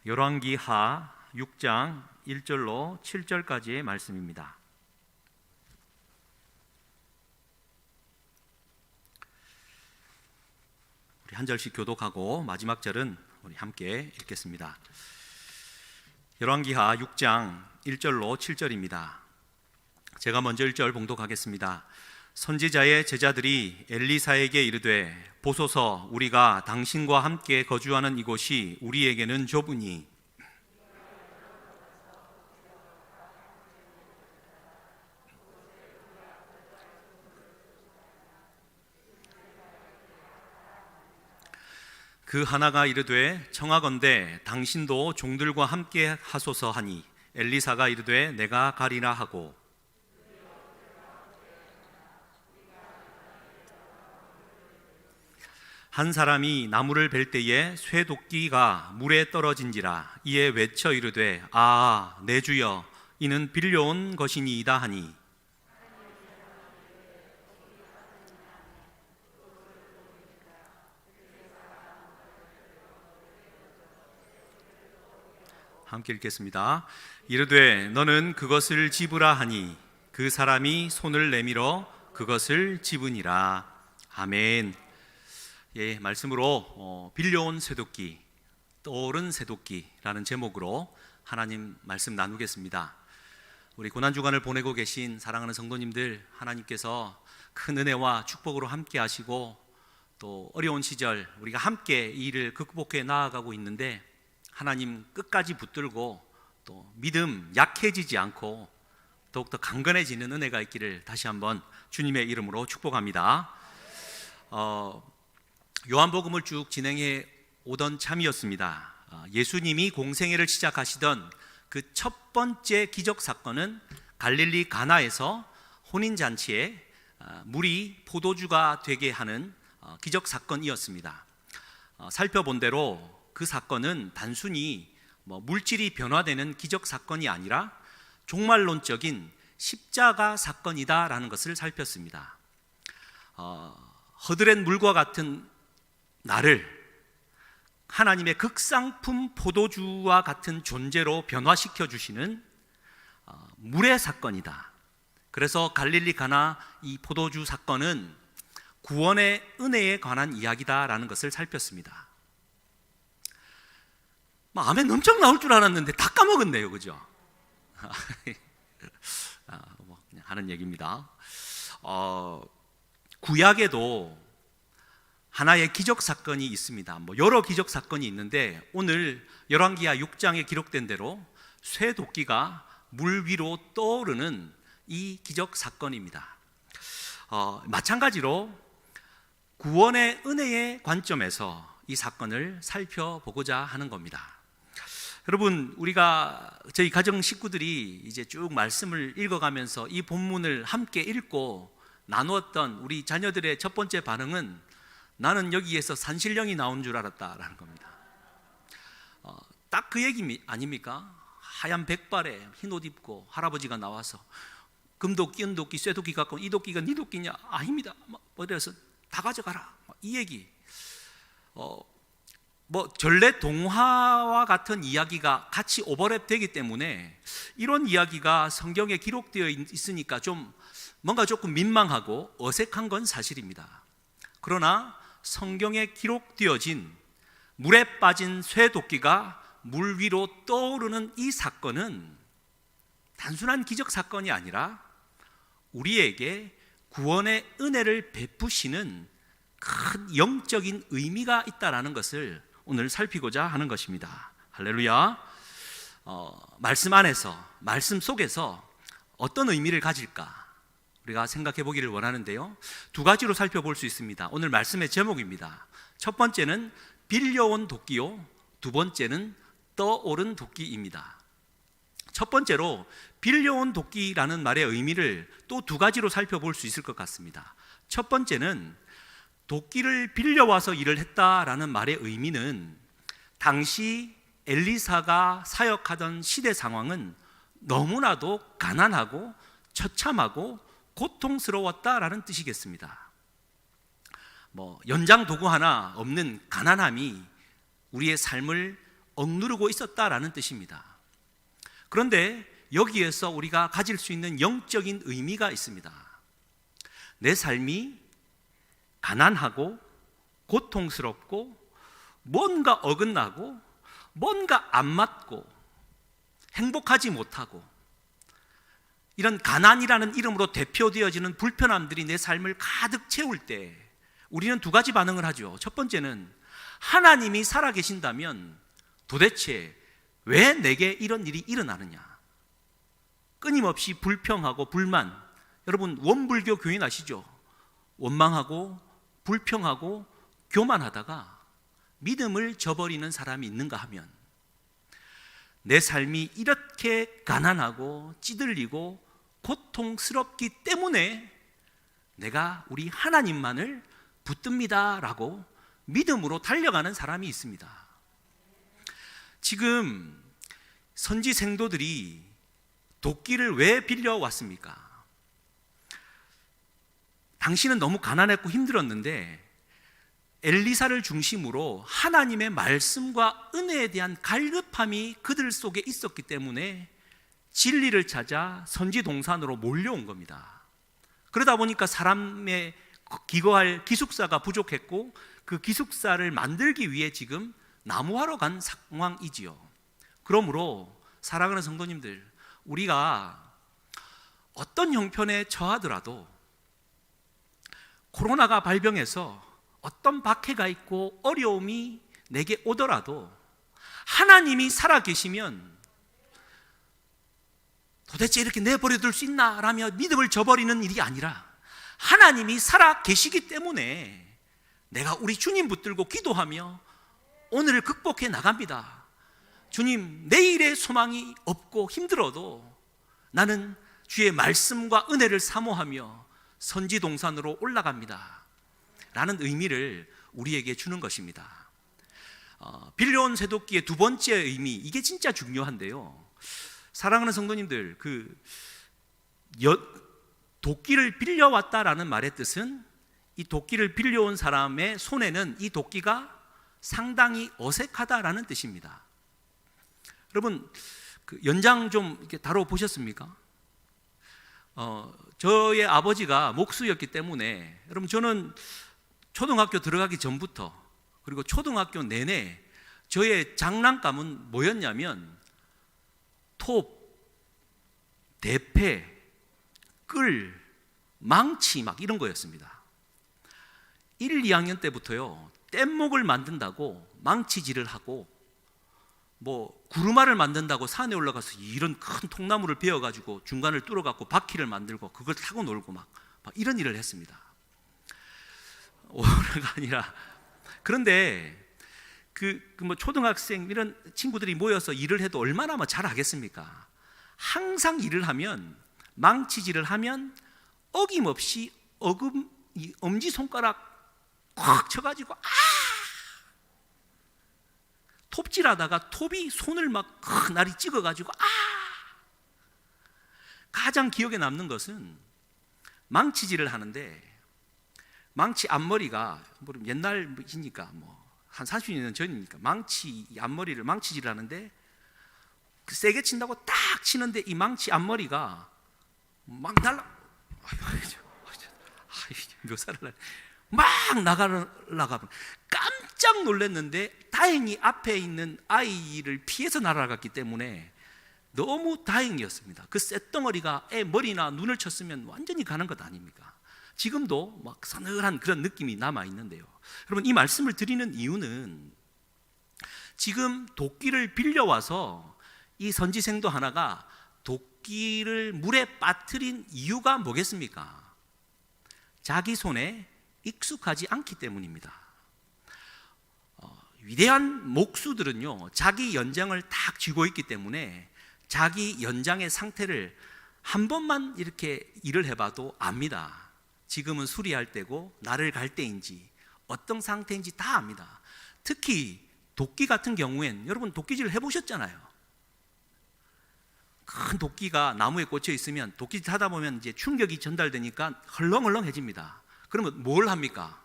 열왕기하 6장 1절로 7절까지의 말씀입니다. 우리 한 절씩 교독하고 마지막 절은 우리 함께 읽겠습니다. 열왕기하 6장 1절로 7절입니다. 제가 먼저 1절 봉독하겠습니다. 선지자의 제자들이 엘리사에게 이르되 보소서, 우리가 당신과 함께 거주하는 이곳이 우리에게는 좁으니 그 하나가 이르되 청하건대 당신도 종들과 함께 하소서 하니 엘리사가 이르되 내가 가리라 하고, 한 사람이 나무를 벨 때에 쇠도끼가 물에 떨어진지라. 이에 외쳐 이르되 아, 내 주여, 이는 빌려온 것이니이다 하니, 함께 읽겠습니다. 이르되 너는 그것을 집으라 하니 그 사람이 손을 내밀어 그것을 집으니라. 아멘. 예, 말씀으로 빌려온 쇠도끼, 떠오른 쇠도끼라는 제목으로 하나님 말씀 나누겠습니다. 우리 고난주간을 보내고 계신 사랑하는 성도님들, 하나님께서 큰 은혜와 축복으로 함께 하시고 또 어려운 시절 우리가 함께 이 일을 극복해 나아가고 있는데, 하나님 끝까지 붙들고 또 믿음 약해지지 않고 더욱더 강건해지는 은혜가 있기를 다시 한번 주님의 이름으로 축복합니다. 요한복음을 쭉 진행해 오던 참이었습니다. 예수님이 공생애를 시작하시던 그 첫 번째 기적 사건은 갈릴리 가나에서 혼인잔치에 물이 포도주가 되게 하는 기적 사건이었습니다. 살펴본 대로 그 사건은 단순히 물질이 변화되는 기적 사건이 아니라 종말론적인 십자가 사건이다라는 것을 살폈습니다. 허드렛 물과 같은 나를 하나님의 극상품 포도주와 같은 존재로 변화시켜 주시는 물의 사건이다. 그래서 갈릴리 가나 이 포도주 사건은 구원의 은혜에 관한 이야기다라는 것을 살폈습니다. 아멘 엄청 나올 줄 알았는데 다 까먹었네요, 그죠? 그냥 하는 얘기입니다. 구약에도 하나의 기적 사건이 있습니다. 여러 기적 사건이 있는데 오늘 열왕기하 6장에 기록된 대로 쇠도끼가 물 위로 떠오르는 이 기적 사건입니다. 마찬가지로 구원의 은혜의 관점에서 이 사건을 살펴보고자 하는 겁니다. 여러분, 우리가 저희 가정 식구들이 이제 쭉 말씀을 읽어가면서 이 본문을 함께 읽고 나누었던 우리 자녀들의 첫 번째 반응은 나는 여기에서 산신령이 나온 줄 알았다라는 겁니다. 딱 그 얘기 아닙니까? 하얀 백발에 흰 옷 입고 할아버지가 나와서 금도끼, 은도끼, 쇠도끼 갖고 이 도끼가 네 도끼냐? 아닙니다. 그래서 다 가져가라. 이 얘기. 전래 동화와 같은 이야기가 같이 오버랩 되기 때문에 이런 이야기가 성경에 기록되어 있으니까 뭔가 조금 민망하고 어색한 건 사실입니다. 그러나 성경에 기록되어진 물에 빠진 쇠도끼가 물 위로 떠오르는 이 사건은 단순한 기적 사건이 아니라 우리에게 구원의 은혜를 베푸시는 큰 영적인 의미가 있다는 것을 오늘 살피고자 하는 것입니다. 할렐루야. 말씀 안에서, 말씀 속에서 어떤 의미를 가질까 우리가 생각해 보기를 원하는데요, 두 가지로 살펴볼 수 있습니다. 오늘 말씀의 제목입니다. 첫 번째는 빌려온 도끼요, 두 번째는 떠오른 도끼입니다. 첫 번째로 빌려온 도끼라는 말의 의미를 또 두 가지로 살펴볼 수 있을 것 같습니다. 첫 번째는 도끼를 빌려와서 일을 했다라는 말의 의미는 당시 엘리사가 사역하던 시대 상황은 너무나도 가난하고 처참하고 고통스러웠다라는 뜻이겠습니다. 연장 도구 하나 없는 가난함이 우리의 삶을 억누르고 있었다라는 뜻입니다. 그런데 여기에서 우리가 가질 수 있는 영적인 의미가 있습니다. 내 삶이 가난하고 고통스럽고 뭔가 어긋나고 뭔가 안 맞고 행복하지 못하고 이런 가난이라는 이름으로 대표되어지는 불편함들이 내 삶을 가득 채울 때 우리는 두 가지 반응을 하죠. 첫 번째는 하나님이 살아계신다면 도대체 왜 내게 이런 일이 일어나느냐, 끊임없이 불평하고 불만. 여러분 원불교 교인 아시죠? 원망하고 불평하고 교만하다가 믿음을 저버리는 사람이 있는가 하면 내 삶이 이렇게 가난하고 찌들리고 고통스럽기 때문에 내가 우리 하나님만을 붙듭니다 라고 믿음으로 달려가는 사람이 있습니다. 지금 선지 생도들이 도끼를 왜 빌려왔습니까? 당신은 너무 가난했고 힘들었는데 엘리사를 중심으로 하나님의 말씀과 은혜에 대한 갈급함이 그들 속에 있었기 때문에 진리를 찾아 선지 동산으로 몰려온 겁니다. 그러다 보니까 사람의 기거할 기숙사가 부족했고 그 기숙사를 만들기 위해 지금 나무하러 간 상황이지요. 그러므로 사랑하는 성도님들, 우리가 어떤 형편에 처하더라도 코로나가 발병해서 어떤 박해가 있고 어려움이 내게 오더라도 하나님이 살아계시면 도대체 이렇게 내버려둘 수 있나 라며 믿음을 저버리는 일이 아니라 하나님이 살아계시기 때문에 내가 우리 주님 붙들고 기도하며 오늘을 극복해 나갑니다. 주님, 내일의 소망이 없고 힘들어도 나는 주의 말씀과 은혜를 사모하며 선지동산으로 올라갑니다 라는 의미를 우리에게 주는 것입니다. 빌려온 쇠도끼의 두 번째 의미, 이게 진짜 중요한데요. 사랑하는 성도님들, 도끼를 빌려왔다라는 말의 뜻은 이 도끼를 빌려온 사람의 손에는 이 도끼가 상당히 어색하다라는 뜻입니다. 여러분, 연장 좀 이렇게 다뤄보셨습니까? 저의 아버지가 목수였기 때문에, 여러분, 저는 초등학교 들어가기 전부터 그리고 초등학교 내내 저의 장난감은 뭐였냐면 톱, 대패, 끌, 망치 막 이런 거였습니다. 1, 2학년 때부터요, 뗏목을 만든다고 망치질을 하고 구루마를 만든다고 산에 올라가서 이런 큰 통나무를 베어가지고 중간을 뚫어갖고 바퀴를 만들고 그걸 타고 놀고 막 이런 일을 했습니다. 오래가 아니라. 그런데 초등학생 이런 친구들이 모여서 일을 해도 얼마나 잘하겠습니까? 항상 일을 하면, 망치질을 하면 어김없이 엄지손가락 꽉 쳐가지고 톱질하다가 톱이 손을 막 날이 찍어가지고 가장 기억에 남는 것은 망치질을 하는데 망치 앞머리가 옛날이니까 한 30년 전이니까 망치 앞머리를 망치질을 하는데 세게 친다고 딱 치는데 이 망치 앞머리가 막 몇 살을 막 나가면 깜짝 놀랐는데 다행히 앞에 있는 아이를 피해서 날아갔기 때문에 너무 다행이었습니다. 그 쇳덩어리가 애 머리나 눈을 쳤으면 완전히 가는 것 아닙니까? 지금도 막 서늘한 그런 느낌이 남아있는데요. 여러분, 이 말씀을 드리는 이유는 지금 도끼를 빌려와서 이 선지생도 하나가 도끼를 물에 빠뜨린 이유가 뭐겠습니까? 자기 손에 익숙하지 않기 때문입니다. 위대한 목수들은요, 자기 연장을 딱 쥐고 있기 때문에 자기 연장의 상태를 한 번만 이렇게 일을 해봐도 압니다. 지금은 수리할 때고 나를 갈 때인지 어떤 상태인지 다 압니다. 특히 도끼 같은 경우엔 여러분 도끼질 해보셨잖아요. 큰 도끼가 나무에 꽂혀 있으면 도끼질 하다 보면 이제 충격이 전달되니까 헐렁헐렁해집니다. 그러면 뭘 합니까?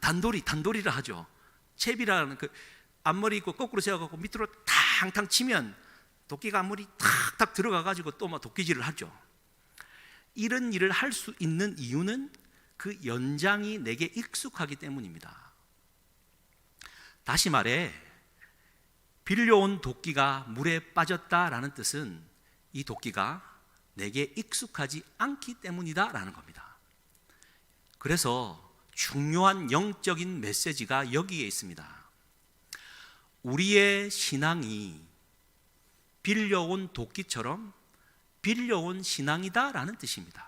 단도리를 하죠. 채비라는 앞머리 있고 거꾸로 세워갖고 밑으로 탕탕 치면 도끼가 앞머리 탁탁 들어가가지고 또 막 도끼질을 하죠. 이런 일을 할 수 있는 이유는 그 연장이 내게 익숙하기 때문입니다. 다시 말해, 빌려온 도끼가 물에 빠졌다라는 뜻은 이 도끼가 내게 익숙하지 않기 때문이다라는 겁니다. 그래서 중요한 영적인 메시지가 여기에 있습니다. 우리의 신앙이 빌려온 도끼처럼 빌려온 신앙이다라는 뜻입니다.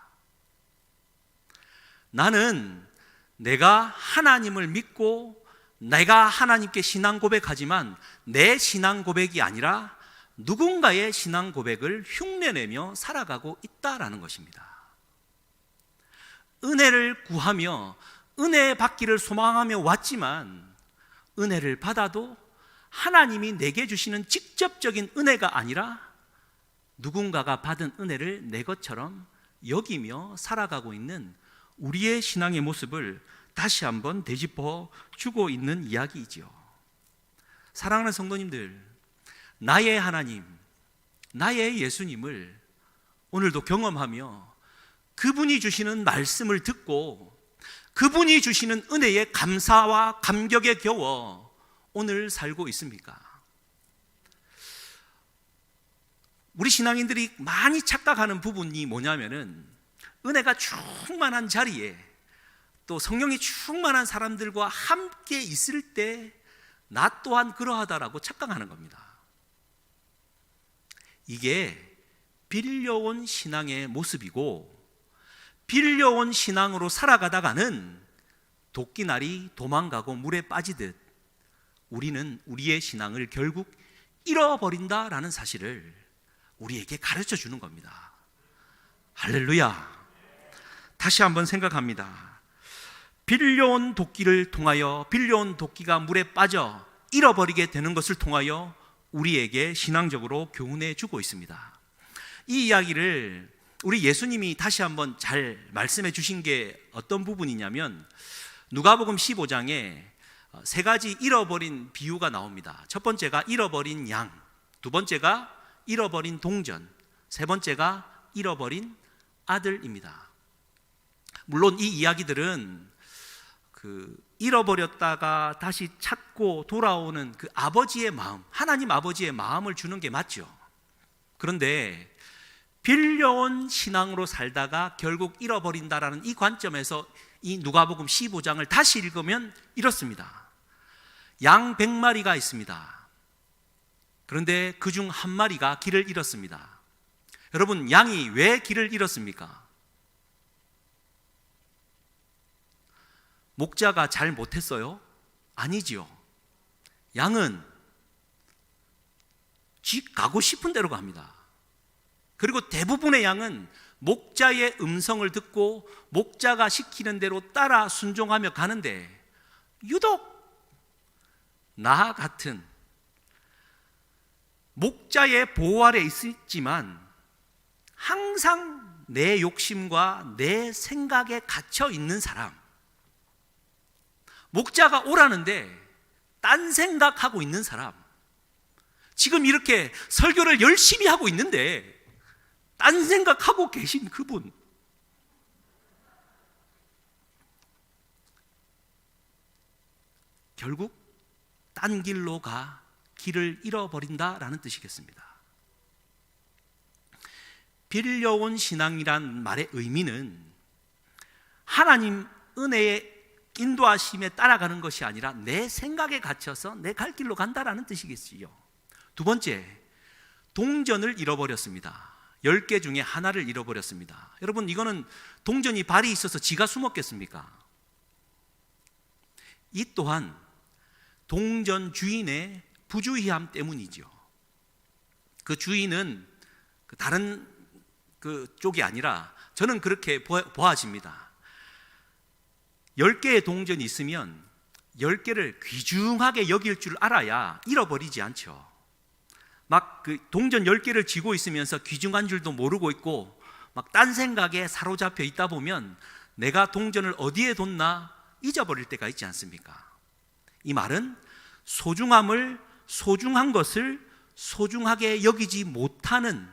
나는 내가 하나님을 믿고 내가 하나님께 신앙 고백하지만 내 신앙 고백이 아니라 누군가의 신앙 고백을 흉내내며 살아가고 있다라는 것입니다. 은혜를 구하며 은혜 받기를 소망하며 왔지만 은혜를 받아도 하나님이 내게 주시는 직접적인 은혜가 아니라 누군가가 받은 은혜를 내 것처럼 여기며 살아가고 있는 우리의 신앙의 모습을 다시 한번 되짚어 주고 있는 이야기이지요. 사랑하는 성도님들, 나의 하나님, 나의 예수님을 오늘도 경험하며 그분이 주시는 말씀을 듣고 그분이 주시는 은혜에 감사와 감격에 겨워 오늘 살고 있습니까? 우리 신앙인들이 많이 착각하는 부분이 뭐냐면은 은혜가 충만한 자리에 또 성령이 충만한 사람들과 함께 있을 때 나 또한 그러하다라고 착각하는 겁니다. 이게 빌려온 신앙의 모습이고 빌려온 신앙으로 살아가다가는 도끼날이 도망가고 물에 빠지듯 우리는 우리의 신앙을 결국 잃어버린다라는 사실을 우리에게 가르쳐 주는 겁니다. 할렐루야. 다시 한번 생각합니다. 빌려온 도끼를 통하여 빌려온 도끼가 물에 빠져 잃어버리게 되는 것을 통하여 우리에게 신앙적으로 교훈해 주고 있습니다. 이 이야기를 우리 예수님이 다시 한번 잘 말씀해 주신 게 어떤 부분이냐면 누가복음 15장에 세 가지 잃어버린 비유가 나옵니다. 첫 번째가 잃어버린 양, 두 번째가 잃어버린 동전, 세 번째가 잃어버린 아들입니다. 물론 이 이야기들은 잃어버렸다가 다시 찾고 돌아오는 그 아버지의 마음, 하나님 아버지의 마음을 주는 게 맞죠. 그런데 빌려온 신앙으로 살다가 결국 잃어버린다라는 이 관점에서 이 누가복음 15장을 다시 읽으면 이렇습니다. 양 100마리가 있습니다. 그런데 그중 한 마리가 길을 잃었습니다. 여러분, 양이 왜 길을 잃었습니까? 목자가 잘 못했어요? 아니지요. 양은 집 가고 싶은 대로 갑니다. 그리고 대부분의 양은 목자의 음성을 듣고 목자가 시키는 대로 따라 순종하며 가는데 유독 나 같은 목자의 보호 아래 있지만 항상 내 욕심과 내 생각에 갇혀 있는 사람, 목자가 오라는데 딴 생각하고 있는 사람, 지금 이렇게 설교를 열심히 하고 있는데 딴 생각하고 계신 그분, 결국 딴 길로 가 길을 잃어버린다라는 뜻이겠습니다. 빌려온 신앙이란 말의 의미는 하나님 은혜의 인도하심에 따라가는 것이 아니라 내 생각에 갇혀서 내 갈 길로 간다라는 뜻이겠지요. 두 번째, 동전을 잃어버렸습니다. 10개 중에 하나를 잃어버렸습니다. 여러분, 이거는 동전이 발이 있어서 지가 숨었겠습니까? 이 또한 동전 주인의 부주의함 때문이죠. 그 주인은 다른 쪽이 아니라 저는 그렇게 보아집니다. 10개의 동전이 있으면 10개를 귀중하게 여길 줄 알아야 잃어버리지 않죠. 막 그 동전 10개를 쥐고 있으면서 귀중한 줄도 모르고 있고 막 딴 생각에 사로잡혀 있다 보면 내가 동전을 어디에 뒀나 잊어버릴 때가 있지 않습니까? 이 말은 소중한 것을 소중하게 여기지 못하는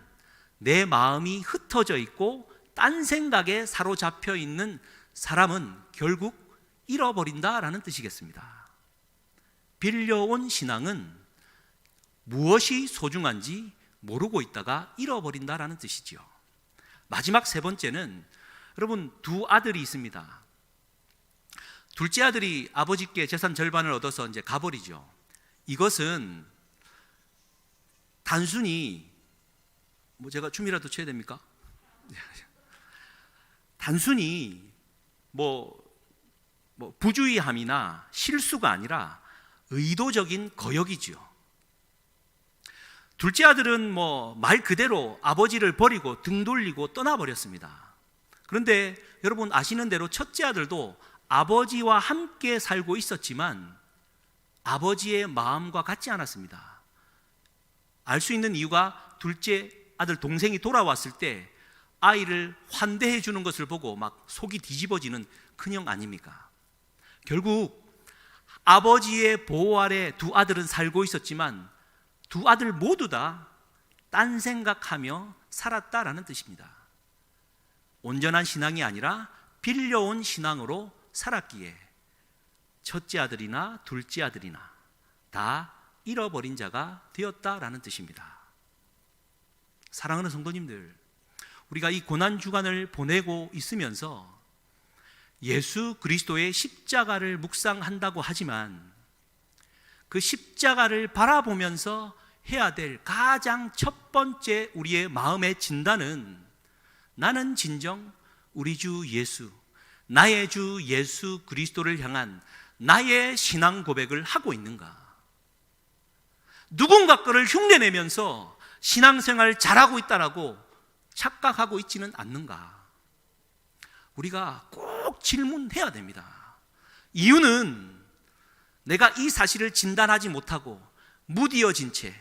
내 마음이 흩어져 있고 딴 생각에 사로잡혀 있는 사람은 결국 잃어버린다라는 뜻이겠습니다. 빌려온 신앙은 무엇이 소중한지 모르고 있다가 잃어버린다라는 뜻이지요. 마지막 세 번째는, 여러분, 두 아들이 있습니다. 둘째 아들이 아버지께 재산 절반을 얻어서 이제 가버리죠. 이것은 단순히 제가 춤이라도 춰야 됩니까? 단순히 부주의함이나 실수가 아니라 의도적인 거역이지요. 둘째 아들은 말 그대로 아버지를 버리고 등 돌리고 떠나버렸습니다. 그런데 여러분 아시는 대로 첫째 아들도 아버지와 함께 살고 있었지만 아버지의 마음과 같지 않았습니다. 알 수 있는 이유가 둘째 아들 동생이 돌아왔을 때 아이를 환대해 주는 것을 보고 막 속이 뒤집어지는 큰형 아닙니까? 결국 아버지의 보호 아래 두 아들은 살고 있었지만 두 아들 모두 다 딴 생각하며 살았다라는 뜻입니다. 온전한 신앙이 아니라 빌려온 신앙으로 살았기에 첫째 아들이나 둘째 아들이나 다 잃어버린 자가 되었다라는 뜻입니다. 사랑하는 성도님들, 우리가 이 고난주간을 보내고 있으면서 예수 그리스도의 십자가를 묵상한다고 하지만 그 십자가를 바라보면서 해야 될 가장 첫 번째 우리의 마음의 진단은, 나는 진정 우리 주 예수, 나의 주 예수 그리스도를 향한 나의 신앙 고백을 하고 있는가? 누군가 거를 흉내내면서 신앙생활 잘하고 있다라고 착각하고 있지는 않는가? 우리가 꼭 질문해야 됩니다. 이유는 내가 이 사실을 진단하지 못하고 무디어진 채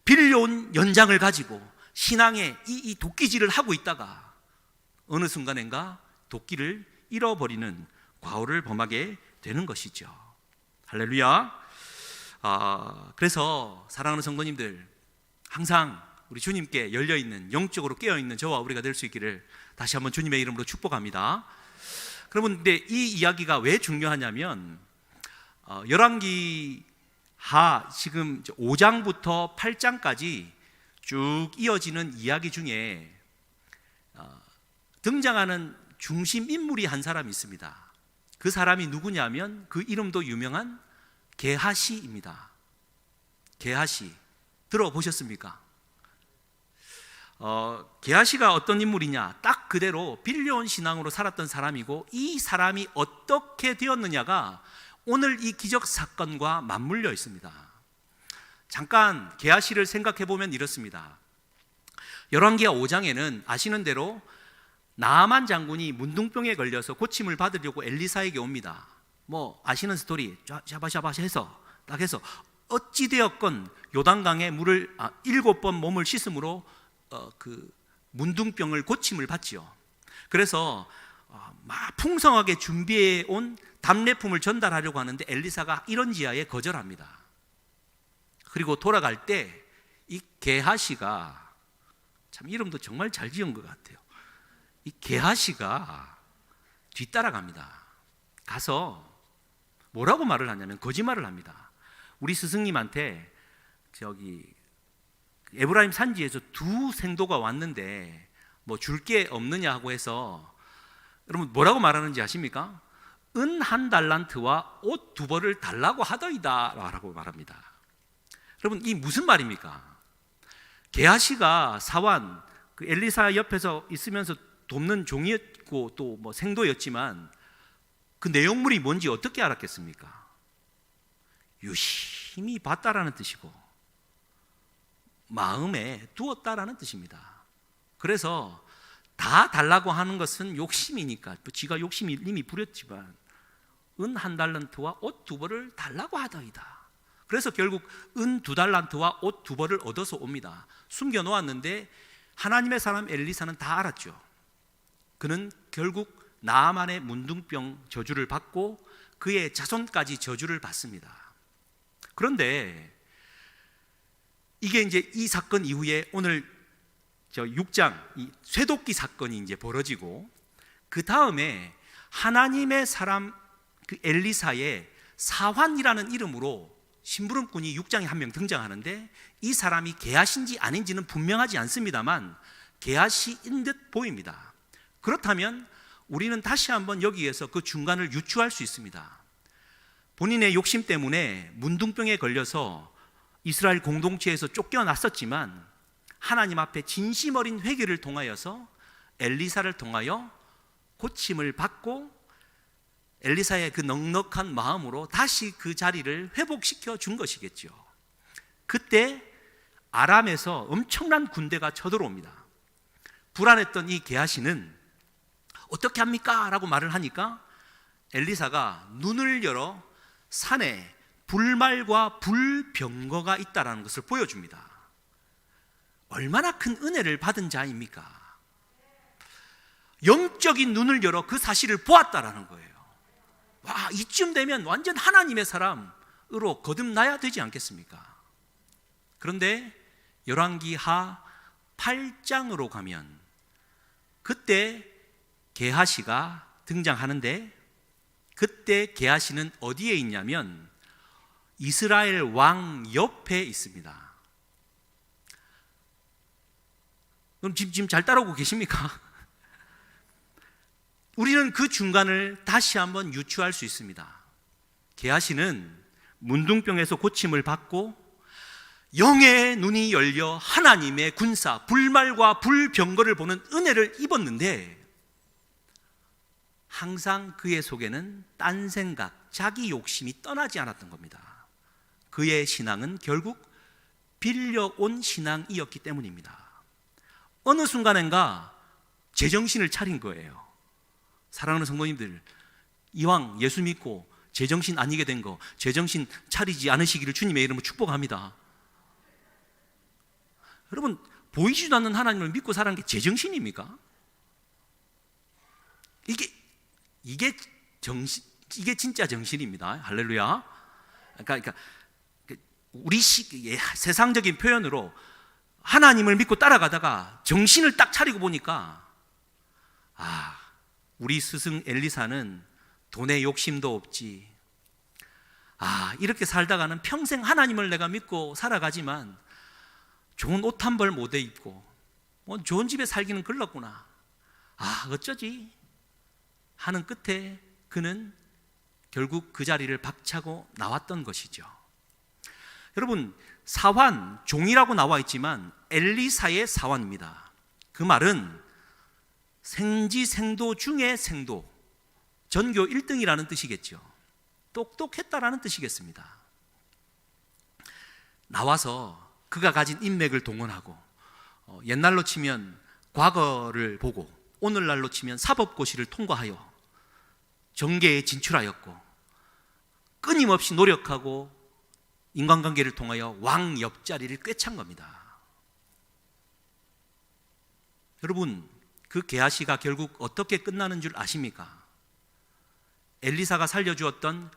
빌려온 연장을 가지고 신앙에 이 도끼질을 하고 있다가 어느 순간인가 도끼를 잃어버리는 과오를 범하게 되는 것이죠. 할렐루야. 그래서 사랑하는 성도님들, 항상 우리 주님께 열려있는, 영적으로 깨어있는 저와 우리가 될 수 있기를 다시 한번 주님의 이름으로 축복합니다. 그러면 근데 이 이야기가 왜 중요하냐면 열왕기 지금 5장부터 8장까지 쭉 이어지는 이야기 중에 등장하는 중심 인물이 한 사람이 있습니다. 그 사람이 누구냐면 그 이름도 유명한 게하시입니다. 게하시 들어보셨습니까? 게하시가 어떤 인물이냐, 딱 그대로 빌려온 신앙으로 살았던 사람이고, 이 사람이 어떻게 되었느냐가 오늘 이 기적 사건과 맞물려 있습니다. 잠깐 게하시를 생각해 보면 이렇습니다. 열왕기하 5장에는 아시는 대로 나아만 장군이 문둥병에 걸려서 고침을 받으려고 엘리사에게 옵니다. 아시는 스토리 샤바샤바 해서 딱 해서 어찌되었건 요단강에 물을 7번 몸을 씻음으로 그 문둥병을 고침을 받지요. 그래서 막 풍성하게 준비해 온 답례품을 전달하려고 하는데 엘리사가 이런 지하에 거절합니다. 그리고 돌아갈 때 이 게하시가, 참 이름도 정말 잘 지은 것 같아요. 이 게하시가 뒤따라갑니다. 가서 뭐라고 말을 하냐면 거짓말을 합니다. 우리 스승님한테 에브라임 산지에서 두 생도가 왔는데 줄 게 없느냐 하고 해서, 여러분 뭐라고 말하는지 아십니까? 은 1달란트와 옷 2벌을 달라고 하더이다 라고 말합니다. 여러분 이 무슨 말입니까? 게하시가 사환, 그 엘리사 옆에서 있으면서 돕는 종이었고 또 생도였지만 그 내용물이 뭔지 어떻게 알았겠습니까? 유심히 봤다라는 뜻이고 마음에 두었다라는 뜻입니다. 그래서 다 달라고 하는 것은 욕심이니까, 지가 욕심이 이미 부렸지만 은 1달란트와 옷 2벌을 달라고 하더이다. 그래서 결국 은 2달란트와 옷 2벌을 얻어서 옵니다. 숨겨놓았는데 하나님의 사람 엘리사는 다 알았죠. 그는 결국 나아만의 문둥병 저주를 받고 그의 자손까지 저주를 받습니다. 그런데 이게 이제 이 사건 이후에 오늘 6장 이 쇠도끼 사건이 이제 벌어지고, 그 다음에 하나님의 사람 그 엘리사의 사환이라는 이름으로 심부름꾼이 6장에 한 명 등장하는데, 이 사람이 게하시인지 아닌지는 분명하지 않습니다만 게하시인 듯 보입니다. 그렇다면 우리는 다시 한번 여기에서 그 중간을 유추할 수 있습니다. 본인의 욕심 때문에 문둥병에 걸려서 이스라엘 공동체에서 쫓겨났었지만 하나님 앞에 진심 어린 회개를 통하여서 엘리사를 통하여 고침을 받고 엘리사의 그 넉넉한 마음으로 다시 그 자리를 회복시켜 준 것이겠죠. 그때 아람에서 엄청난 군대가 쳐들어옵니다. 불안했던 이 게하시는 어떻게 합니까? 라고 말을 하니까 엘리사가 눈을 열어 산에 불말과 불병거가 있다는 것을 보여줍니다. 얼마나 큰 은혜를 받은 자입니까? 영적인 눈을 열어 그 사실을 보았다라는 거예요. 와, 이쯤 되면 완전 하나님의 사람으로 거듭나야 되지 않겠습니까? 그런데 열왕기하 8장으로 가면 그때 게하시가 등장하는데, 그때 게하시는 어디에 있냐면 이스라엘 왕 옆에 있습니다. 그럼 지금 잘 따라오고 계십니까? 우리는 그 중간을 다시 한번 유추할 수 있습니다. 게하시는 문둥병에서 고침을 받고 영의 눈이 열려 하나님의 군사 불말과 불병거를 보는 은혜를 입었는데, 항상 그의 속에는 딴 생각, 자기 욕심이 떠나지 않았던 겁니다. 그의 신앙은 결국 빌려온 신앙이었기 때문입니다. 어느 순간인가 제정신을 차린 거예요. 사랑하는 성도님들, 이왕 예수 믿고 제정신 아니게 된 거, 제정신 차리지 않으시기를 주님의 이름으로 축복합니다. 여러분, 보이지도 않는 하나님을 믿고 살아가는 게 제정신입니까? 이게 진짜 정신입니다. 할렐루야. 그러니까 우리 세상적인 표현으로 하나님을 믿고 따라가다가 정신을 딱 차리고 보니까, 우리 스승 엘리사는 돈에 욕심도 없지. 이렇게 살다가는 평생 하나님을 내가 믿고 살아가지만 좋은 옷 한 벌 못 입고 좋은 집에 살기는 글렀구나. 어쩌지? 하는 끝에 그는 결국 그 자리를 박차고 나왔던 것이죠. 여러분, 사환, 종이라고 나와 있지만 엘리사의 사환입니다. 그 말은 생지생도 중에 생도, 전교 1등이라는 뜻이겠죠. 똑똑했다라는 뜻이겠습니다. 나와서 그가 가진 인맥을 동원하고, 옛날로 치면 과거를 보고 오늘날로 치면 사법고시를 통과하여 정계에 진출하였고, 끊임없이 노력하고 인간관계를 통하여 왕 옆자리를 꿰찬 겁니다. 여러분, 그 게하시가 결국 어떻게 끝나는 줄 아십니까? 엘리사가 살려주었던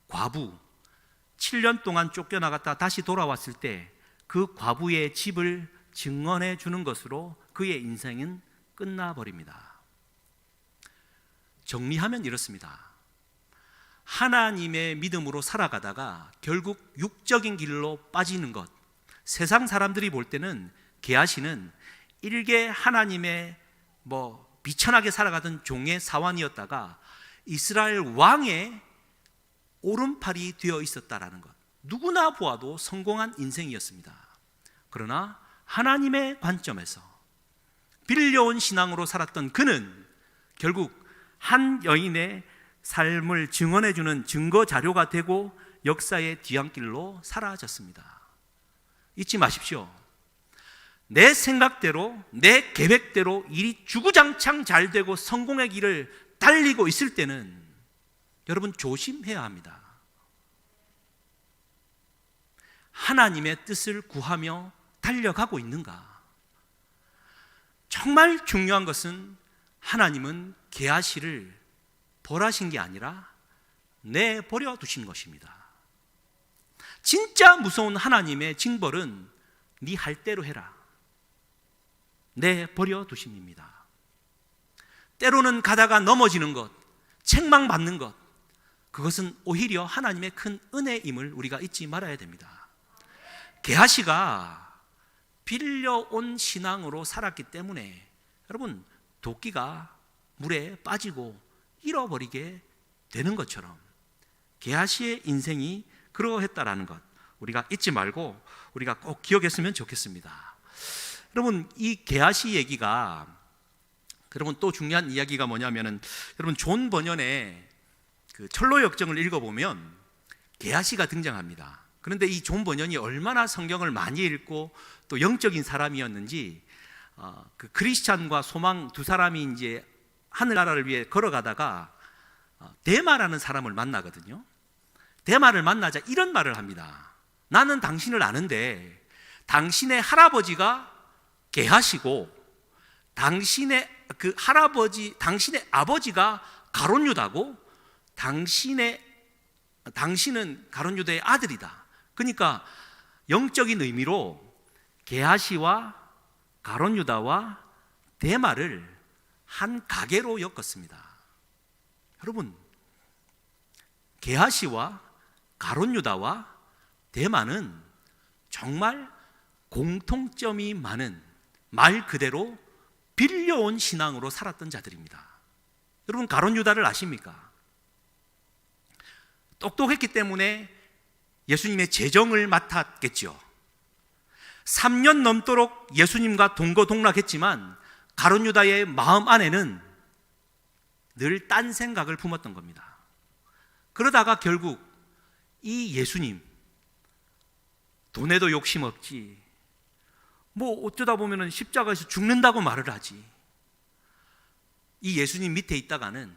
과부, 7년 동안 쫓겨나갔다 다시 돌아왔을 때 그 과부의 집을 증언해 주는 것으로 그의 인생은 끝나버립니다. 정리하면 이렇습니다. 하나님의 믿음으로 살아가다가 결국 육적인 길로 빠지는 것, 세상 사람들이 볼 때는 게하시는 일개 하나님의 비천하게 살아가던 종의 사환이었다가 이스라엘 왕의 오른팔이 되어 있었다라는 것, 누구나 보아도 성공한 인생이었습니다. 그러나 하나님의 관점에서 빌려온 신앙으로 살았던 그는 결국 한 여인의 삶을 증언해주는 증거 자료가 되고 역사의 뒤안길로 사라졌습니다. 잊지 마십시오. 내 생각대로, 내 계획대로 일이 주구장창 잘 되고 성공의 길을 달리고 있을 때는 여러분 조심해야 합니다. 하나님의 뜻을 구하며 달려가고 있는가? 정말 중요한 것은 하나님은 게하시를 벌하신 게 아니라 내버려 두신 것입니다. 진짜 무서운 하나님의 징벌은 네 할 대로 해라, 내버려 두심입니다. 때로는 가다가 넘어지는 것, 책망받는 것, 그것은 오히려 하나님의 큰 은혜임을 우리가 잊지 말아야 됩니다. 게하시가 빌려온 신앙으로 살았기 때문에 여러분, 도끼가 물에 빠지고 잃어버리게 되는 것처럼 게하시의 인생이 그러했다라는 것 우리가 잊지 말고 우리가 꼭 기억했으면 좋겠습니다. 여러분, 이 게하시 얘기가, 여러분 또 중요한 이야기가 뭐냐면은, 여러분 존 번연의 그 철로 역정을 읽어보면 게하시가 등장합니다. 그런데 이 존 번연이 얼마나 성경을 많이 읽고 또 영적인 사람이었는지, 그 크리스찬과 소망 두 사람이 이제 하늘나라를 위해 걸어가다가 데마라는 사람을 만나거든요. 데마를 만나자 이런 말을 합니다. 나는 당신을 아는데 당신의 할아버지가 게하시고 당신의 아버지가 가룟 유다고 당신은 가룟 유다의 아들이다. 그러니까 영적인 의미로 게하시와 가룟 유다와 데마를 한 가게로 엮었습니다. 여러분, 게하시와 가룟 유다와 데마는 정말 공통점이 많은, 말 그대로 빌려온 신앙으로 살았던 자들입니다. 여러분, 가룟 유다를 아십니까? 똑똑했기 때문에 예수님의 재정을 맡았겠죠. 3년 넘도록 예수님과 동거동락했지만 가룟 유다의 마음 안에는 늘 딴 생각을 품었던 겁니다. 그러다가 결국 이 예수님, 돈에도 욕심 없지, 뭐 어쩌다 보면 십자가에서 죽는다고 말을 하지, 이 예수님 밑에 있다가는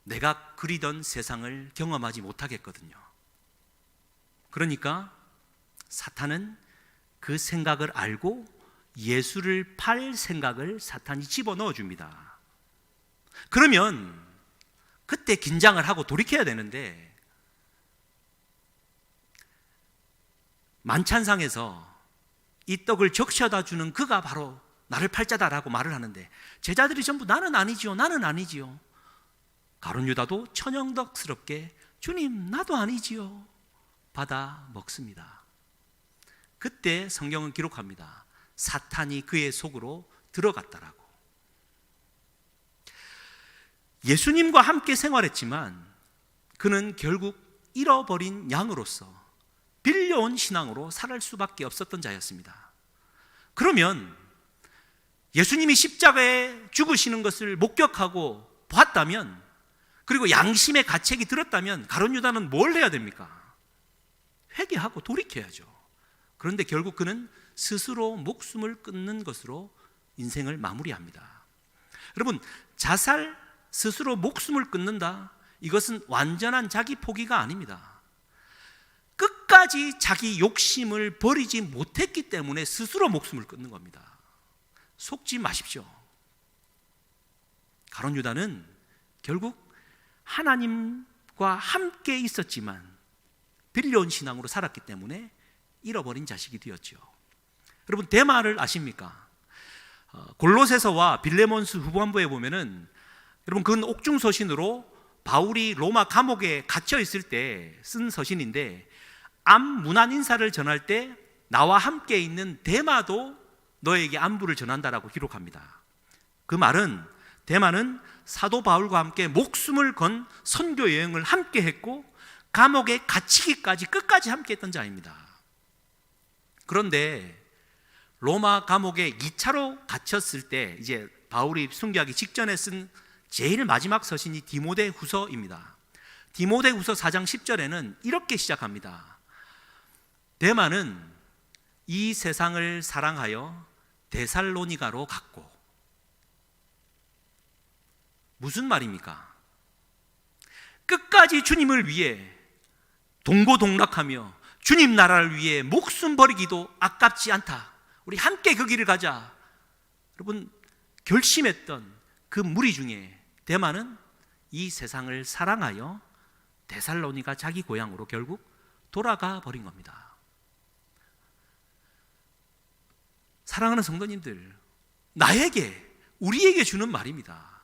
내가 그리던 세상을 경험하지 못하겠거든요. 그러니까 사탄은 그 생각을 알고 예수를 팔 생각을 사탄이 집어넣어 줍니다. 그러면 그때 긴장을 하고 돌이켜야 되는데, 만찬상에서 이 떡을 적셔다 주는 그가 바로 나를 팔자다라고 말을 하는데 제자들이 전부 나는 아니지요, 나는 아니지요. 가룟 유다도 천연덕스럽게 주님 나도 아니지요 받아 먹습니다. 그때 성경은 기록합니다. 사탄이 그의 속으로 들어갔다라고. 예수님과 함께 생활했지만 그는 결국 잃어버린 양으로서 빌려온 신앙으로 살할 수밖에 없었던 자였습니다. 그러면 예수님이 십자가에 죽으시는 것을 목격하고 봤다면, 그리고 양심의 가책이 들었다면 가룟 유다는 뭘 해야 됩니까? 회개하고 돌이켜야죠. 그런데 결국 그는 스스로 목숨을 끊는 것으로 인생을 마무리합니다. 여러분, 자살, 스스로 목숨을 끊는다, 이것은 완전한 자기 포기가 아닙니다. 끝까지 자기 욕심을 버리지 못했기 때문에 스스로 목숨을 끊는 겁니다. 속지 마십시오. 가룟 유다는 결국 하나님과 함께 있었지만 빌려온 신앙으로 살았기 때문에 잃어버린 자식이 되었죠. 여러분, 데마를 아십니까? 골로새서와 빌레몬스 후반부에 보면은, 여러분, 그건 옥중서신으로 바울이 로마 감옥에 갇혀 있을 때 쓴 서신인데, 암 문안 인사를 전할 때 나와 함께 있는 데마도 너에게 안부를 전한다라고 기록합니다. 그 말은 데마는 사도 바울과 함께 목숨을 건 선교 여행을 함께 했고 감옥에 갇히기까지 끝까지 함께 했던 자입니다. 그런데 로마 감옥에 2차로 갇혔을 때, 이제 바울이 순교하기 직전에 쓴 제일 마지막 서신이 디모데후서입니다. 디모데후서 4장 10절에는 이렇게 시작합니다. 데마는 이 세상을 사랑하여 데살로니가로 갔고. 무슨 말입니까? 끝까지 주님을 위해 동고동락하며 주님 나라를 위해 목숨 버리기도 아깝지 않다, 우리 함께 그 길을 가자, 여러분 결심했던 그 무리 중에 데마는 이 세상을 사랑하여 데살로니가 자기 고향으로 결국 돌아가 버린 겁니다. 사랑하는 성도님들, 우리에게 주는 말입니다.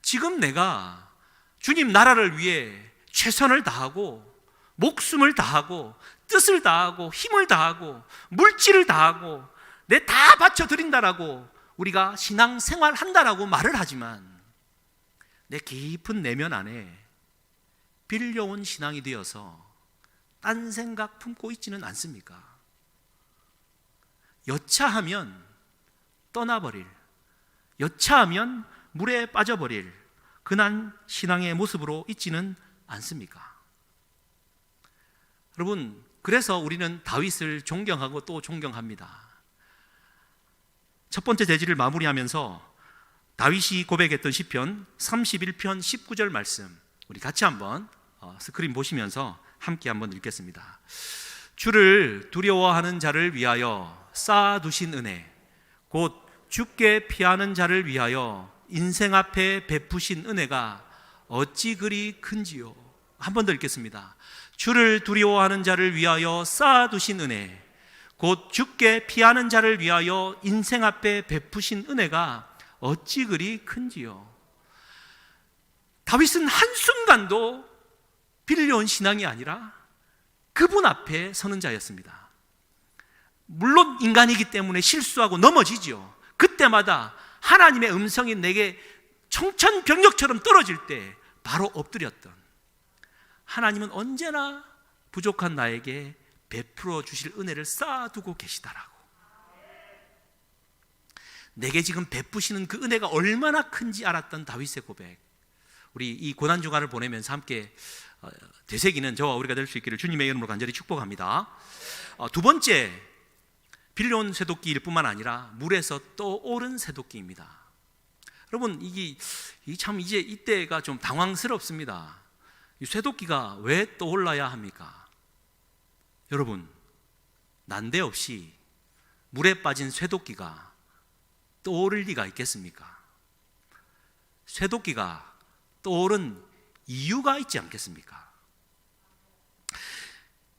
지금 내가 주님 나라를 위해 최선을 다하고 목숨을 다하고 뜻을 다하고 힘을 다하고 물질을 다하고 내 다 바쳐드린다라고 우리가 신앙생활 한다라고 말을 하지만 내 깊은 내면 안에 빌려온 신앙이 되어서 딴 생각 품고 있지는 않습니까? 여차하면 떠나버릴, 여차하면 물에 빠져버릴 그난 신앙의 모습으로 있지는 않습니까? 여러분, 그래서 우리는 다윗을 존경하고 또 존경합니다. 첫 번째 대지를 마무리하면서 다윗이 고백했던 시편 31편 19절 말씀, 우리 같이 한번 스크린 보시면서 함께 한번 읽겠습니다. 주를 두려워하는 자를 위하여 쌓아두신 은혜, 곧 주께 피하는 자를 위하여 인생 앞에 베푸신 은혜가 어찌 그리 큰지요. 한 번 더 읽겠습니다. 주를 두려워하는 자를 위하여 쌓아두신 은혜, 곧 주께 피하는 자를 위하여 인생 앞에 베푸신 은혜가 어찌 그리 큰지요. 다윗은 한순간도 빌려온 신앙이 아니라 그분 앞에 서는 자였습니다. 물론 인간이기 때문에 실수하고 넘어지죠. 그때마다 하나님의 음성이 내게 청천벽력처럼 떨어질 때 바로 엎드렸던, 하나님은 언제나 부족한 나에게 베풀어 주실 은혜를 쌓아두고 계시다라고, 내게 지금 베푸시는 그 은혜가 얼마나 큰지 알았던 다윗의 고백, 우리 이 고난주간을 보내면서 함께 되새기는 저와 우리가 될 수 있기를 주님의 이름으로 간절히 축복합니다. 두 번째, 빌려온 쇠도끼일 뿐만 아니라 물에서 떠오른 쇠도끼입니다. 여러분, 참 이제 이때가 좀 당황스럽습니다. 이 쇠도끼가 왜 떠올라야 합니까? 여러분, 난데없이 물에 빠진 쇠도끼가 떠오를 리가 있겠습니까? 쇠도끼가 떠오른 이유가 있지 않겠습니까?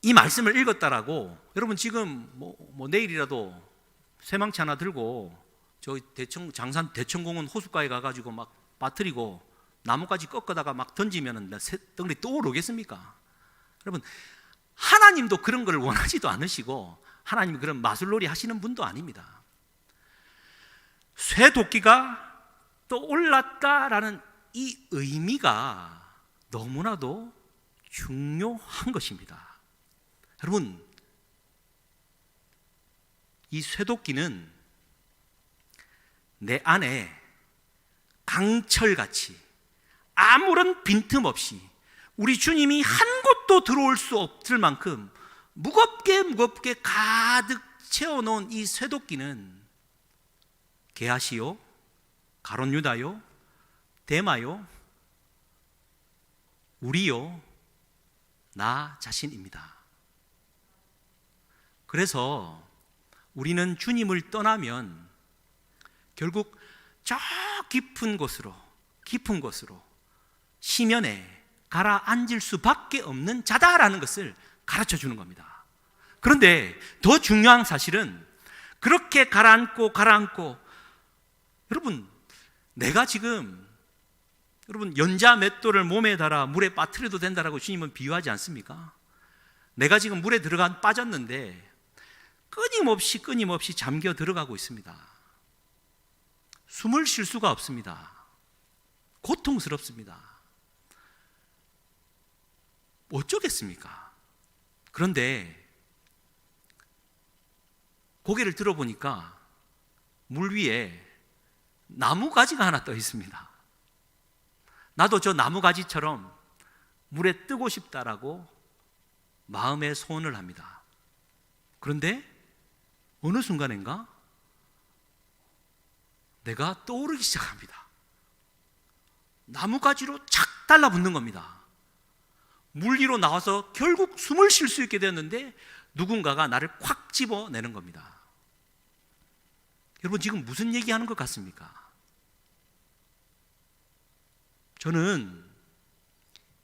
이 말씀을 읽었다라고 여러분 지금 뭐 내일이라도 쇠망치 하나 들고 저 장산 대천공원 호숫가에 가가지고 막 빠뜨리고 나무까지 꺾어다가 막 던지면 덩어리 떠오르겠습니까? 여러분, 하나님도 그런 걸 원하지도 않으시고 하나님이 그런 마술놀이 하시는 분도 아닙니다. 쇠도끼가 떠올랐다라는 이 의미가 너무나도 중요한 것입니다. 여러분, 이 쇠도끼는 내 안에 강철같이 아무런 빈틈없이 우리 주님이 한 곳도 들어올 수 없을 만큼 무겁게 가득 채워놓은 이 쇠도끼는 게하시요, 가롯 유다요, 데마요, 우리요, 나 자신입니다. 그래서 우리는 주님을 떠나면 결국 저 깊은 곳으로 시면에 가라앉을 수밖에 없는 자다라는 것을 가르쳐 주는 겁니다. 그런데 더 중요한 사실은 그렇게 가라앉고 여러분, 내가 지금 연자 맷돌을 몸에 달아 물에 빠뜨려도 된다라고 주님은 비유하지 않습니까? 내가 지금 물에 빠졌는데 끊임없이 잠겨 들어가고 있습니다. 숨을 쉴 수가 없습니다. 고통스럽습니다. 어쩌겠습니까? 그런데 고개를 들어보니까 물 위에 나무가지가 하나 떠 있습니다. 나도 저 나무가지처럼 물에 뜨고 싶다라고 마음에 소원을 합니다. 그런데 어느 순간인가 내가 떠오르기 시작합니다. 나무가지로 착 달라붙는 겁니다. 물 위로 나와서 결국 숨을 쉴 수 있게 되었는데 누군가가 나를 콱 집어내는 겁니다. 여러분, 지금 무슨 얘기하는 것 같습니까? 저는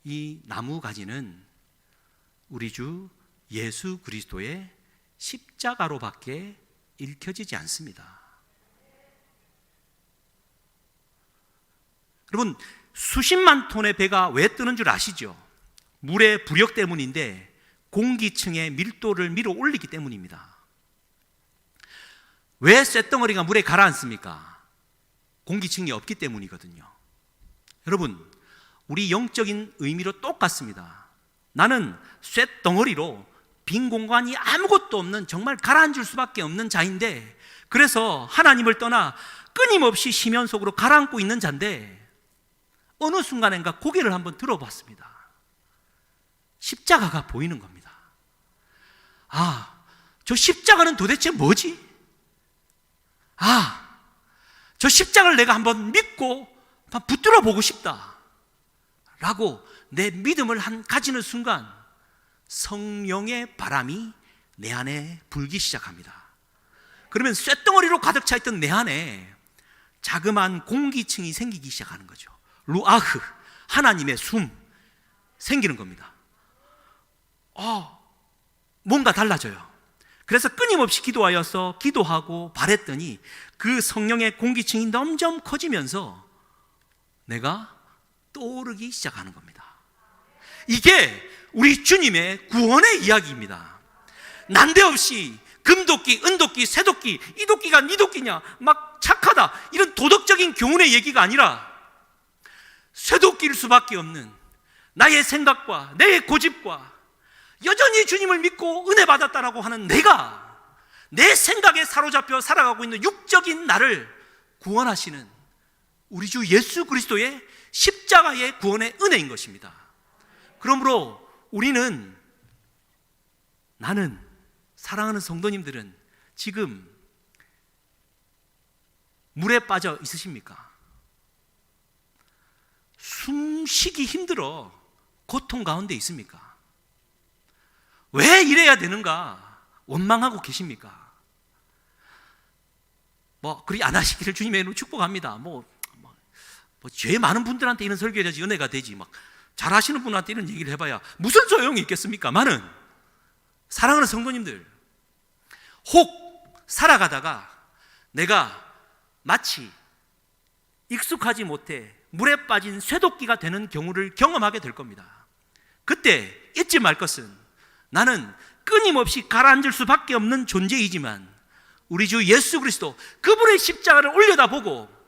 이 나무가지는 우리 주 예수 그리스도의 십자가로밖에 읽혀지지 않습니다. 여러분, 수십만 톤의 배가 왜 뜨는 줄 아시죠? 물의 부력 때문인데 공기층의 밀도를 밀어 올리기 때문입니다. 왜 쇳덩어리가 물에 가라앉습니까? 공기층이 없기 때문이거든요. 여러분, 우리 영적인 의미로 똑같습니다. 나는 쇳덩어리로 빈 공간이 아무것도 없는 정말 가라앉을 수밖에 없는 자인데, 그래서 하나님을 떠나 끊임없이 심연 속으로 가라앉고 있는 자인데, 어느 순간인가 고개를 한번 들어봤습니다. 십자가가 보이는 겁니다. 아, 저 십자가는 도대체 뭐지? 아, 저 십자가를 내가 한번 믿고 붙들어 보고 싶다 라고 내 믿음을 가지는 순간 성령의 바람이 내 안에 불기 시작합니다. 그러면 쇳덩어리로 가득 차 있던 내 안에 자그마한 공기층이 생기기 시작하는 거죠. 루아흐, 하나님의 숨 생기는 겁니다. 뭔가 달라져요. 그래서 끊임없이 기도하고 바랬더니 그 성령의 공기층이 점점 커지면서 내가 떠오르기 시작하는 겁니다. 이게 우리 주님의 구원의 이야기입니다. 난데없이 금도끼, 은도끼, 새도끼, 이 도끼가 네 도끼냐, 막 착하다, 이런 도덕적인 교훈의 얘기가 아니라 쇠도끼일 수밖에 없는 나의 생각과 내 고집과 여전히 주님을 믿고 은혜 받았다라고 하는 내가 내 생각에 사로잡혀 살아가고 있는 육적인 나를 구원하시는 우리 주 예수 그리스도의 십자가의 구원의 은혜인 것입니다. 그러므로 나는 사랑하는 성도님들은 지금 물에 빠져 있으십니까? 숨쉬기 힘들어 고통 가운데 있습니까? 왜 이래야 되는가 원망하고 계십니까? 그리 안 하시기를 주님의 이름으로 축복합니다. 죄 많은 분들한테 이런 설교해야지 은혜가 되지, 잘하시는 분한테 이런 얘기를 해봐야 무슨 소용이 있겠습니까? 많은 사랑하는 성도님들, 혹 살아가다가 내가 마치 익숙하지 못해 물에 빠진 쇠도끼가 되는 경우를 경험하게 될 겁니다. 그때 잊지 말 것은 나는 끊임없이 가라앉을 수밖에 없는 존재이지만 우리 주 예수 그리스도 그분의 십자가를 올려다보고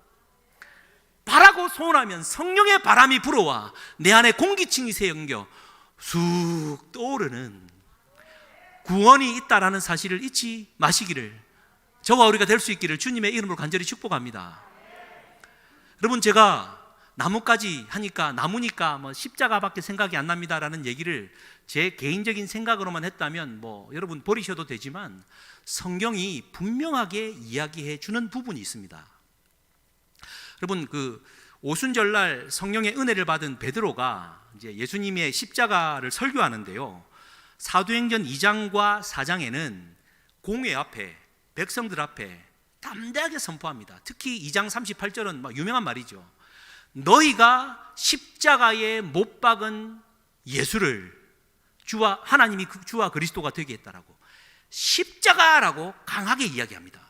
바라고 소원하면 성령의 바람이 불어와 내 안에 공기층이 새겨 쑥 떠오르는 구원이 있다라는 사실을 잊지 마시기를, 저와 우리가 될 수 있기를 주님의 이름으로 간절히 축복합니다. 여러분, 제가 나무까지 하니까 나무니까 십자가밖에 생각이 안 납니다라는 얘기를 제 개인적인 생각으로만 했다면 여러분 버리셔도 되지만 성경이 분명하게 이야기해 주는 부분이 있습니다. 여러분, 오순절날 성령의 은혜를 받은 베드로가 이제 예수님의 십자가를 설교하는데요, 사도행전 2장과 4장에는 공회 앞에, 백성들 앞에 담대하게 선포합니다. 특히 2장 38절은 유명한 말이죠. 너희가 십자가에 못 박은 예수를 하나님이 주와 그리스도가 되게 했다라고 십자가라고 강하게 이야기합니다.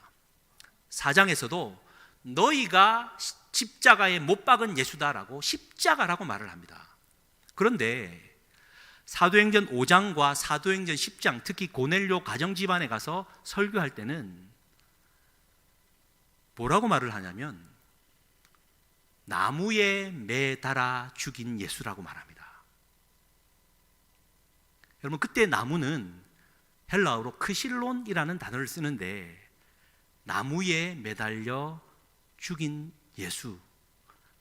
4장에서도 너희가 십자가에 못 박은 예수다라고 십자가라고 말을 합니다. 그런데 사도행전 5장과 사도행전 10장, 특히 고넬료 가정집안에 가서 설교할 때는 뭐라고 말을 하냐면 나무에 매달아 죽인 예수라고 말합니다. 여러분, 그때 나무는 헬라어로 크실론이라는 단어를 쓰는데 나무에 매달려 죽인 예수,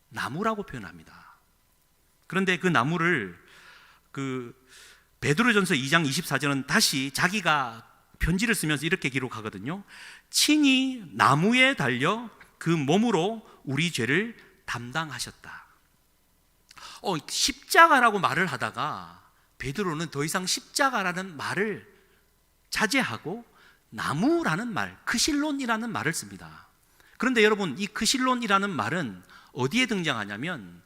나무라고 표현합니다. 그런데 그 나무를 베드로전서 2장 24절은 다시 자기가 편지를 쓰면서 이렇게 기록하거든요. 친히 나무에 달려 그 몸으로 우리 죄를 담당하셨다. 십자가라고 말을 하다가 베드로는 더 이상 십자가라는 말을 자제하고 나무라는 말, 크실론이라는 말을 씁니다. 그런데 여러분, 이 크실론이라는 말은 어디에 등장하냐면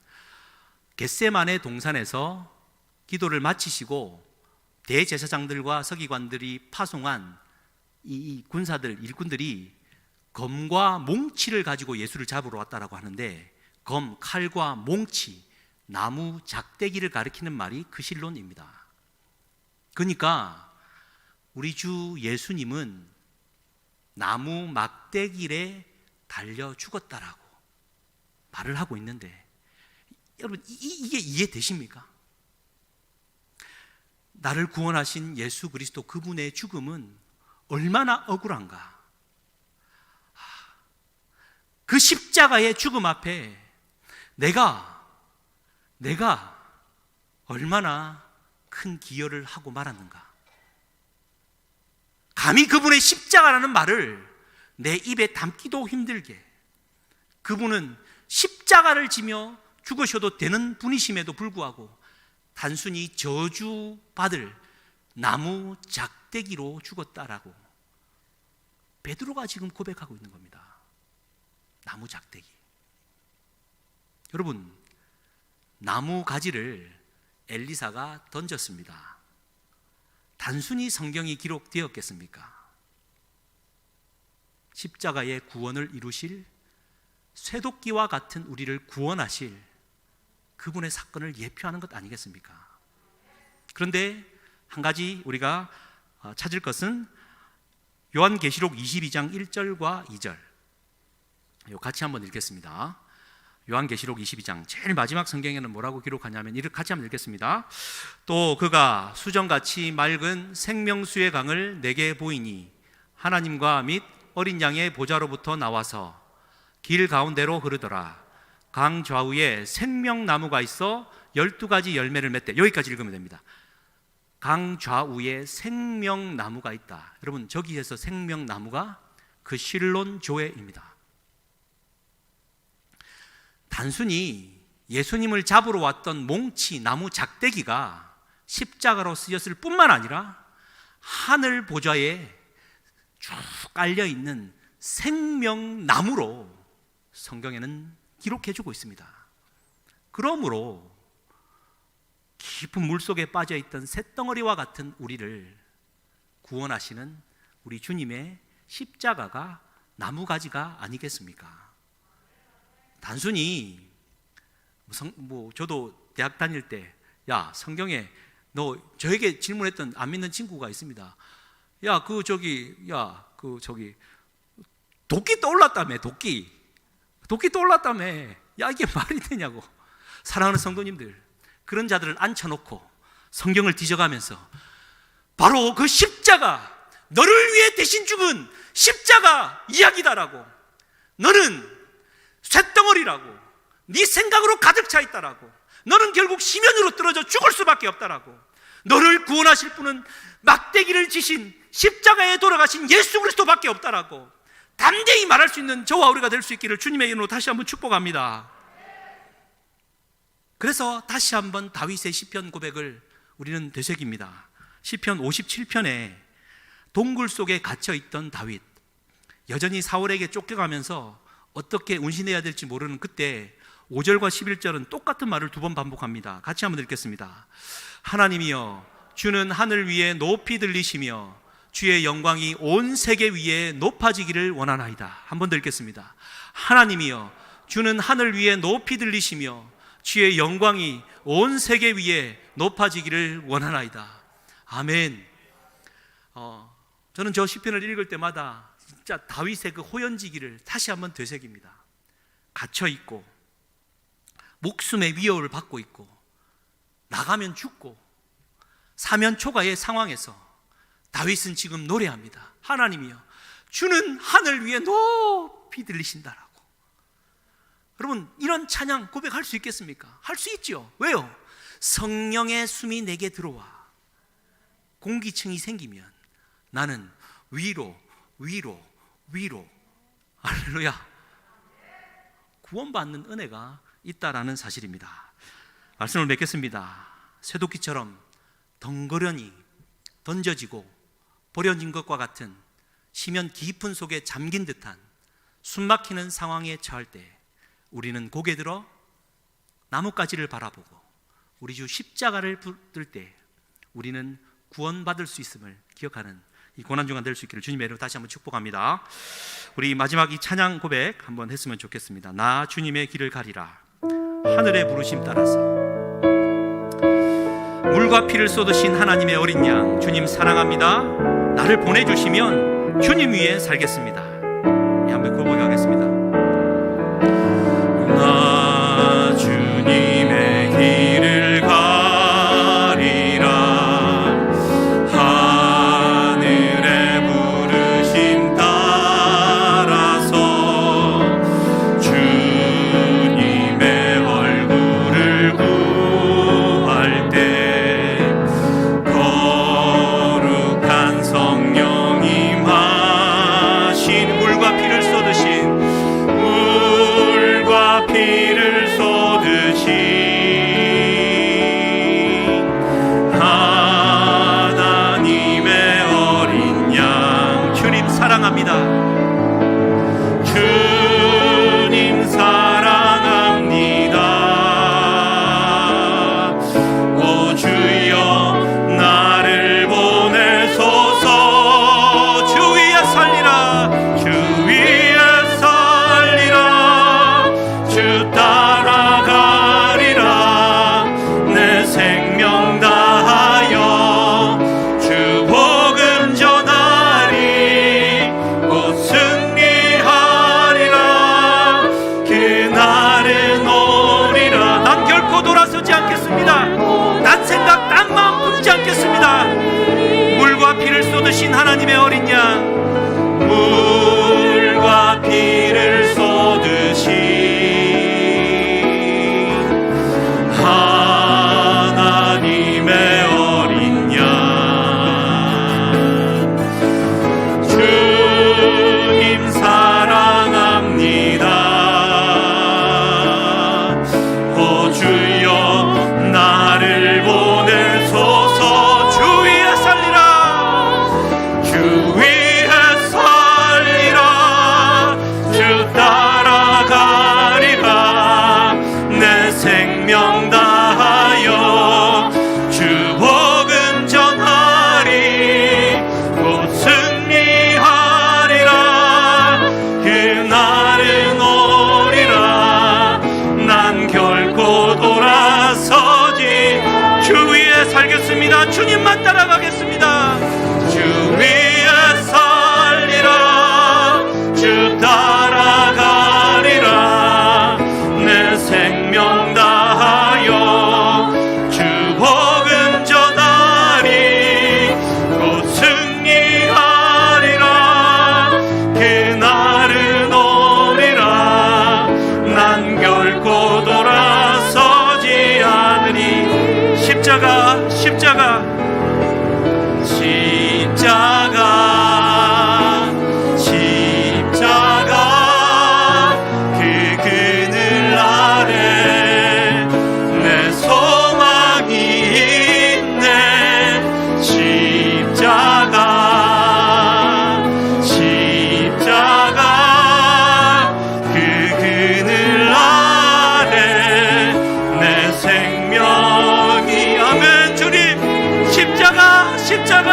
겟세마네 동산에서 기도를 마치시고 대제사장들과 서기관들이 파송한 이 군사들, 일꾼들이 검과 몽치를 가지고 예수를 잡으러 왔다라고 하는데, 검, 칼과 몽치, 나무 작대기를 가리키는 말이 그 실론입니다. 그러니까 우리 주 예수님은 나무 막대기에 달려 죽었다라고 말을 하고 있는데, 여러분 이게 이해되십니까? 나를 구원하신 예수 그리스도, 그분의 죽음은 얼마나 억울한가. 그 십자가의 죽음 앞에 내가 얼마나 큰 기여를 하고 말았는가. 감히 그분의 십자가라는 말을 내 입에 담기도 힘들게, 그분은 십자가를 지며 죽으셔도 되는 분이심에도 불구하고 단순히 저주받을 나무 작대기로 죽었다라고 베드로가 지금 고백하고 있는 겁니다. 나무 작대기. 여러분, 나무 가지를 엘리사가 던졌습니다. 단순히 성경이 기록되었겠습니까? 십자가의 구원을 이루실, 쇠도끼와 같은 우리를 구원하실 그분의 사건을 예표하는 것 아니겠습니까? 그런데 한 가지 우리가 찾을 것은 요한계시록 22장 1절과 2절, 같이 한번 읽겠습니다. 요한계시록 22장 제일 마지막 성경에는 뭐라고 기록하냐면, 이렇게 같이 한번 읽겠습니다. 또 그가 수정같이 맑은 생명수의 강을 내게 보이니 하나님과 및 어린 양의 보좌로부터 나와서 길 가운데로 흐르더라. 강 좌우에 생명나무가 있어 12가지 열매를 맺대. 여기까지 읽으면 됩니다. 강 좌우에 생명나무가 있다. 여러분, 저기에서 생명나무가 그 실론 교회입니다. 단순히 예수님을 잡으러 왔던 몽치, 나무 작대기가 십자가로 쓰였을 뿐만 아니라 하늘 보좌에 쭉 깔려있는 생명나무로 성경에는 기록해주고 있습니다. 그러므로 깊은 물속에 빠져있던 쇳덩어리와 같은 우리를 구원하시는 우리 주님의 십자가가 나무가지가 아니겠습니까? 단순히 저도 대학 다닐 때, 야, 성경에 너 저에게 질문했던 안 믿는 친구가 있습니다. 야, 도끼 떠올랐다며. 도끼 떠올랐다며. 야, 이게 말이 되냐고. 사랑하는 성도님들, 그런 자들을 앉혀놓고 성경을 뒤져가면서 바로 그 십자가, 너를 위해 대신 죽은 십자가 이야기다라고, 너는 쇳덩어리라고, 네 생각으로 가득 차 있다라고, 너는 결국 심연으로 떨어져 죽을 수밖에 없다라고, 너를 구원하실 분은 막대기를 지신 십자가에 돌아가신 예수 그리스도밖에 없다라고 담대히 말할 수 있는 저와 우리가 될 수 있기를 주님의 이름으로 다시 한번 축복합니다. 그래서 다시 한번 다윗의 시편 고백을 우리는 되새깁니다. 시편 57편에 동굴 속에 갇혀있던 다윗, 여전히 사울에게 쫓겨가면서 어떻게 운신해야 될지 모르는 그때 5절과 11절은 똑같은 말을 두 번 반복합니다. 같이 한번 읽겠습니다. 하나님이여, 주는 하늘 위에 높이 들리시며 주의 영광이 온 세계 위에 높아지기를 원하나이다. 한 번 더 읽겠습니다. 하나님이여, 주는 하늘 위에 높이 들리시며 주의 영광이 온 세계 위에 높아지기를 원하나이다. 아멘. 저는 저 시편을 읽을 때마다 진짜 다윗의 그 호연지기를 다시 한번 되새깁니다. 갇혀있고 목숨의 위협을 받고 있고 나가면 죽고 사면 초가의 상황에서 다윗은 지금 노래합니다. 하나님이여, 주는 하늘 위에 높이 들리신다라고. 여러분, 이런 찬양 고백할 수 있겠습니까? 할 수 있죠. 왜요? 성령의 숨이 내게 들어와 공기층이 생기면 나는 위로 할렐루야, 구원받는 은혜가 있다라는 사실입니다. 말씀을 맺겠습니다. 쇠도끼처럼 덩그러니 던져지고 버려진 것과 같은 심연 깊은 속에 잠긴 듯한 숨막히는 상황에 처할 때 우리는 고개 들어 나뭇가지를 바라보고 우리 주 십자가를 붙들 때 우리는 구원받을 수 있음을 기억하는 이 고난주간 될 수 있기를 주님의 이름으로 다시 한번 축복합니다. 우리 마지막 이 찬양 고백 한번 했으면 좋겠습니다. 나 주님의 길을 가리라. 하늘의 부르심 따라서 물과 피를 쏟으신 하나님의 어린 양, 주님 사랑합니다. 나를 보내주시면 주님 위에 살겠습니다. 한번 고백하겠습니다. 나 주님의 길을 가리라. 하늘의 부르심 따라서 주님의 얼굴을 구할 때 거룩한 성령 임하신 물과 피를 쏟으신 피를 쏟으신 하나님의 어린 양, 주님 사랑합니다. 주님 사랑합니다. 오 주여 나를 보내소서. 주 위에 살리라. 주 위에 따라가리라. 내 생명 다하여 주 복음 전하리. 곧 승리하리라. 그날은 오리라. 난 결코 돌아서지 않겠습니다. 딴 생각 딴 마음 품지 않겠습니다. 물과 피를 쏟으신 하나님의 어린 양, 물과 피를 쏟으신 하나님의 어린 양, 주님 사랑합니다. 오 주여 나를 보내소서. 주 위에 살리라. 주 위에 살리라. 주 따라가리라. 내 생명 다하여 주 복음 전하리. 곧 승리하리라. 그날은 오리라. 난 결코 돌아서지. 주 위에 살겠습니다. 주님만 따라가겠습니다. 주 위에 살리라. 주 따라가리라. 내 생명 다하여 주 복음 전하리. 곧 승리하리라. 그날은 오리라. 난 결코 돌아서지 않으리. 십자가, 십자가, 십자가, 십자가, 그 그늘 아래 내 소망이 있네. 십자가, 십자가, 그 그늘 아래 내 생명이. 아멘. 주님 십자가, 십자가,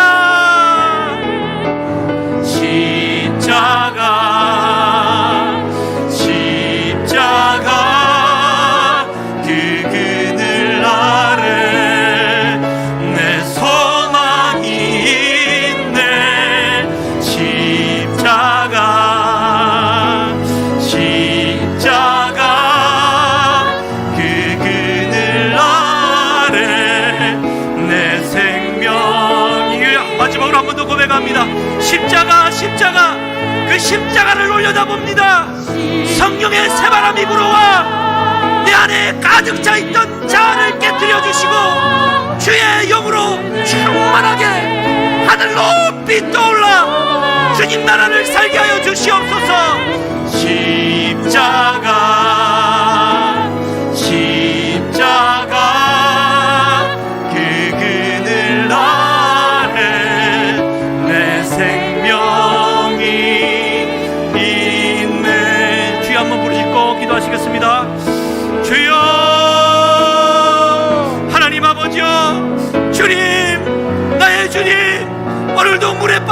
십자가, 십자가, 그 그늘 아래 내 소망이 있네. 십자가, 십자가, 그 그늘 아래 내 생명이. 마지막으로 한 번 더 고백합니다. 십자가, 십자가, 그 십자가를 올려다봅니다. 성령의 새바람이 불어와 내 안에 가득 차있던 자아를 깨뜨려 주시고 주의 영으로 충만하게 하늘 높이 떠올라 주님 나라를 살게 하여 주시옵소서. 십자가, 십자가, 그 그늘 아래 내 생명이 있네. 주여 한번 부르시고 기도하시겠습니다. 주여, 하나님 아버지여, 주님 나의 주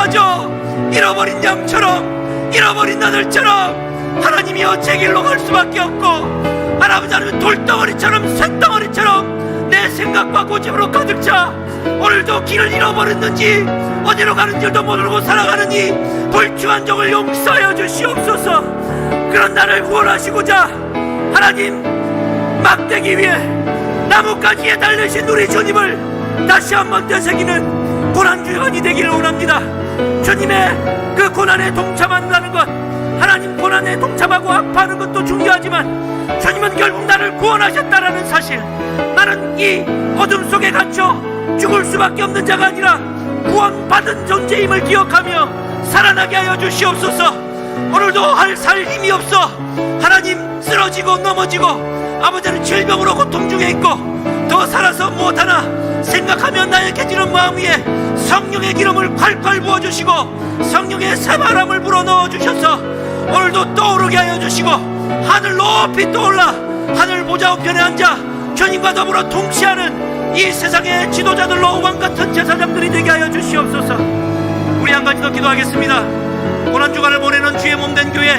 빠져 잃어버린 양처럼, 잃어버린 나들처럼 하나님이여 제 길로 갈 수밖에 없고, 할아버지 하나님 돌덩어리처럼 쇳덩어리처럼 내 생각과 고집으로 가득 차 오늘도 길을 잃어버렸는지 어디로 가는 줄도 모르고 살아가느니 불충한 종을 용서하여 주시옵소서. 그런 나를 구원하시고자 하나님 막대기 위에 나뭇가지에 달리신 우리 주님을 다시 한번 되새기는 고난주간이 되기를 원합니다. 주님의 그 고난에 동참한다는 것, 하나님 고난에 동참하고 아파하는 것도 중요하지만 주님은 결국 나를 구원하셨다라는 사실, 나는 이 어둠 속에 갇혀 죽을 수밖에 없는 자가 아니라 구원받은 존재임을 기억하며 살아나게 하여 주시옵소서. 오늘도 살 힘이 없어 하나님 쓰러지고 넘어지고 아버지는 질병으로 고통 중에 있고 더 살아서 무엇하나 생각하며 나약해지는 마음 위에 성령의 기름을 콸콸 부어주시고 성령의 새바람을 불어넣어 주셔서 오늘도 떠오르게 하여 주시고 하늘 높이 떠올라 하늘 보좌 우편에 앉아 주님과 더불어 통치하는 이 세상의 지도자들로 왕같은 제사장들이 되게 하여 주시옵소서. 우리 한 가지 더 기도하겠습니다. 고난주간을 보내는 주의 몸된 교회,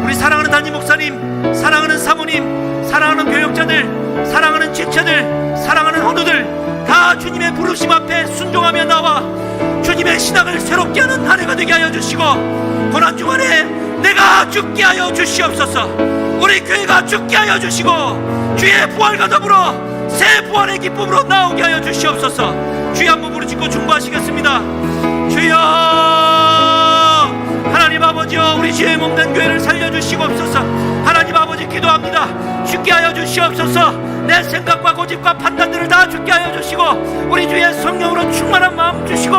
우리 사랑하는 담임 목사님, 사랑하는 사모님, 사랑하는 교역자들, 사랑하는 지체들, 사랑하는 헌우들 다 주님의 부르심 앞에 순종하며 나와 주님의 신앙을 새롭게 하는 한 해가 되게 하여 주시고, 고난주간에 내가 죽게 하여 주시옵소서. 우리 교회가 죽게 하여 주시고 주의 부활과 더불어 새 부활의 기쁨으로 나오게 하여 주시옵소서. 주여 한번 부르짖고 중보하시겠습니다. 주여, 하나님 아버지여, 우리 주의 몸된 교회를 살려주시옵소서. 하나님 아버지 기도합니다. 죽게 하여 주시옵소서. 내 생각과 고집과 판단들을 다 죽게 하여 주시고 우리 주의 성령으로 충만한 마음 주시고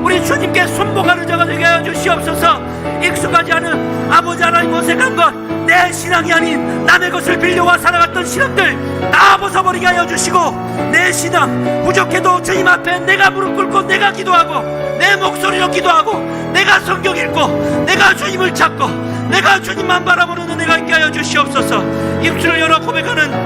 우리 주님께 순복하는 자가 되게 하여 주시옵소서. 익숙하지 않은 아버지 하나님 어색한 것, 내 신앙이 아닌 남의 것을 빌려와 살아갔던 신앙들 다 벗어버리게 하여 주시고, 내 신앙 부족해도 주님 앞에 내가 무릎 꿇고 내가 기도하고 내 목소리로 기도하고 내가 성경 읽고 내가 주님을 찾고 내가 주님만 바라보는 은혜가 있게 하여 주시옵소서. 입술을 열어 고백하는